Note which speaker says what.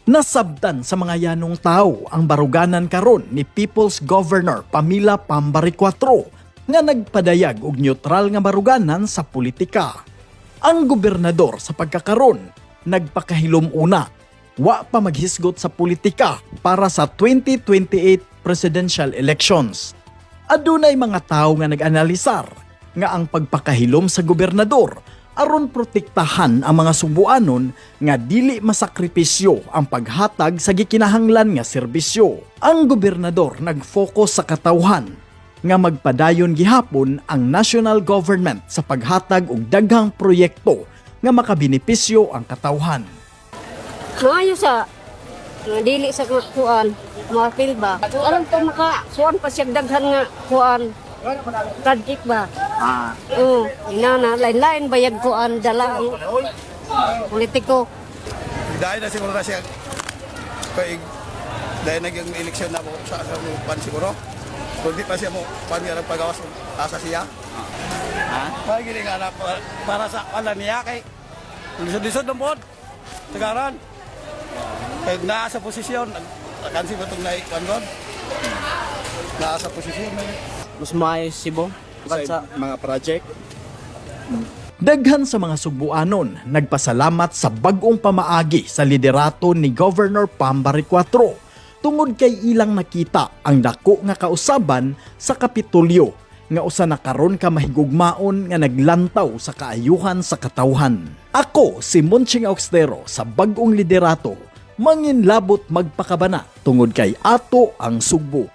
Speaker 1: Nasabtan sa mga yanong tao ang baruganan karon ni People's Governor Pamela Pambari IV nga nagpadayag og neutral nga baruganan sa politika. Ang gobernador sa pagkakaron nagpakahilom una, wa pa maghisgot sa politika para sa 2028 presidential elections. Adunay mga tao nga nag-analisar nga ang pagpakahilom sa gobernador aron protektahan ang mga Subuanon nga dili masakripisyo ang paghatag sa gikinahanglan nga serbisyo. Ang gobernador nag-focus sa katawhan nga magpadayon gihapon ang national government sa paghatag og daghang proyekto nga makabenepisyo ang katawhan.
Speaker 2: Maayo sa dili sa kuan, mapil ba? Alam ko suan pa siya daghan nga kuan. Project ba? Inana, lain-lain bayag kuan dala ang politiko.
Speaker 3: Dahil na siguro na siya dahil naging eleksyon na po sa pan siguro. Kung di pa siya mo pangyarang pagawas asa siya. Kaya gini nga na para sa ala niya kay lisod-lisod ng pod. Tagaran. Kaya naa sa posisyon. Kansi ba itong naikuan doon? Naa sa posisyon.
Speaker 4: Mas maayos si Bong sa
Speaker 3: mga project.
Speaker 1: Daghan sa mga Subuanon nagpasalamat sa bag-ong pamaagi sa liderato ni Governor Pambari IV tungod kay ilang nakita ang dako nga kausaban sa Kapitolyo nga usa na karon ka mahigugmaon nga naglantaw sa kaayuhan sa katawhan. Ako si Monching Auxtero sa bag-ong liderato manginlabot magpakabana tungod kay ato ang Sugbo.